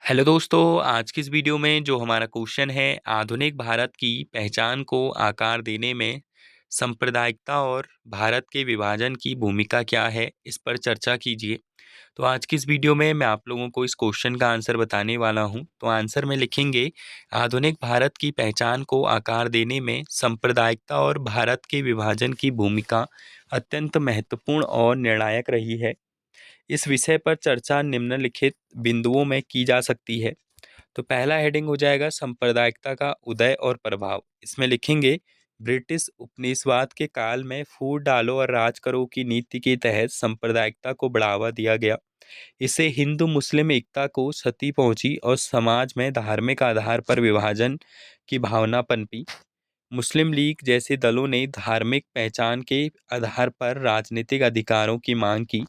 Hello दोस्तों, आज की इस वीडियो में जो हमारा क्वेश्चन है आधुनिक भारत की पहचान को आकार देने में सांप्रदायिकता और भारत के विभाजन की भूमिका क्या है, इस पर चर्चा कीजिए। तो आज की इस वीडियो में मैं आप लोगों को इस क्वेश्चन का आंसर बताने वाला हूं। तो आंसर में लिखेंगे आधुनिक भारत की पहचान को आकार देने में सांप्रदायिकता और भारत के विभाजन की भूमिका अत्यंत महत्वपूर्ण और निर्णायक रही है। इस विषय पर चर्चा निम्नलिखित बिंदुओं में की जा सकती है। तो पहला हेडिंग हो जाएगा सांप्रदायिकता का उदय और प्रभाव। इसमें लिखेंगे ब्रिटिश उपनिवेशवाद के काल में फूट डालो और राज करो की नीति के तहत सांप्रदायिकता को बढ़ावा दिया गया। इससे हिंदू मुस्लिम एकता को क्षति पहुंची और समाज में धार्मिक आधार पर विभाजन की भावना पनपी। मुस्लिम लीग जैसे दलों ने धार्मिक पहचान के आधार पर राजनीतिक अधिकारों की मांग की।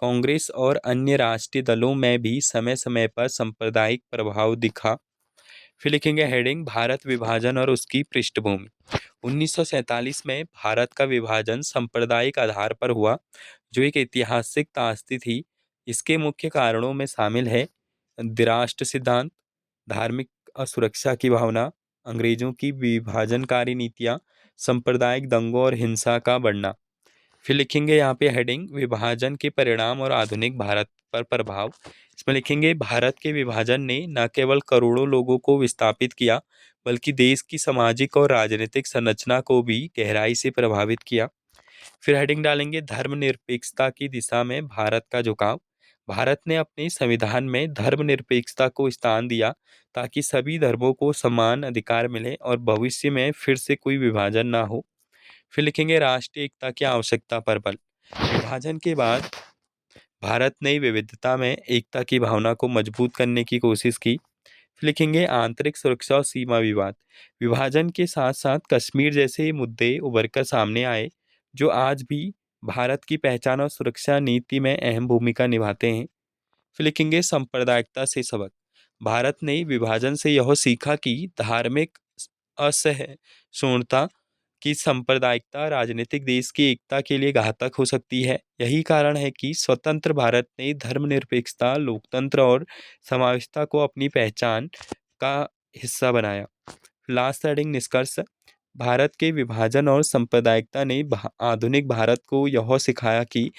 कांग्रेस और अन्य राष्ट्रीय दलों में भी समय समय पर सांप्रदायिक प्रभाव दिखा। फिर लिखेंगे हेडिंग भारत विभाजन और उसकी पृष्ठभूमि। 1947 में भारत का विभाजन सांप्रदायिक आधार पर हुआ, जो एक ऐतिहासिक त्रासदी थी। इसके मुख्य कारणों में शामिल है द्विराष्ट्र सिद्धांत, धार्मिक असुरक्षा की भावना, अंग्रेजों की विभाजनकारी नीतियां, सांप्रदायिक दंगों और हिंसा का बढ़ना। फिर लिखेंगे यहाँ पे हेडिंग विभाजन के परिणाम और आधुनिक भारत पर प्रभाव। इसमें लिखेंगे भारत के विभाजन ने न केवल करोड़ों लोगों को विस्थापित किया, बल्कि देश की सामाजिक और राजनीतिक संरचना को भी गहराई से प्रभावित किया। फिर हेडिंग डालेंगे धर्मनिरपेक्षता की दिशा में भारत का झुकाव। भारत ने अपने संविधान में धर्मनिरपेक्षता को स्थान दिया, ताकि सभी धर्मों को समान अधिकार मिले और भविष्य में फिर से कोई विभाजन ना हो। फिर लिखेंगे राष्ट्रीय एकता की आवश्यकता पर बल। विभाजन के बाद भारत ने विविधता में एकता की भावना को मजबूत करने की कोशिश की। फिर लिखेंगे आंतरिक सुरक्षा और सीमा विवाद। विभाजन के साथ साथ कश्मीर जैसे मुद्दे उभरकर सामने आए, जो आज भी भारत की पहचान और सुरक्षा नीति में अहम भूमिका निभाते हैं। फिर लिखेंगे सांप्रदायिकता से सबक। भारत ने विभाजन से यह सीखा कि धार्मिक असहिष्णुता की सांप्रदायिकता राजनीतिक देश की एकता के लिए घातक हो सकती है। यही कारण है कि स्वतंत्र भारत ने धर्मनिरपेक्षता, लोकतंत्र और समावेशिता को अपनी पहचान का हिस्सा बनाया। लास्ट हेडिंग निष्कर्ष। भारत के विभाजन और सांप्रदायिकता ने आधुनिक भारत को यह सिखाया कि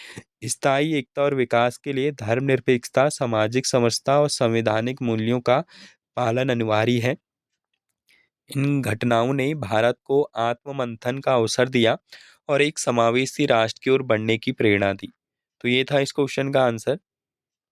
स्थायी एकता और विकास के लिए धर्मनिरपेक्षता, सामाजिक समरसता और संवैधानिक मूल्यों का पालन अनिवार्य है। इन घटनाओं ने भारत को आत्ममंथन का अवसर दिया और एक समावेशी राष्ट्र की ओर बढ़ने की प्रेरणा दी। तो ये था इस क्वेश्चन का आंसर।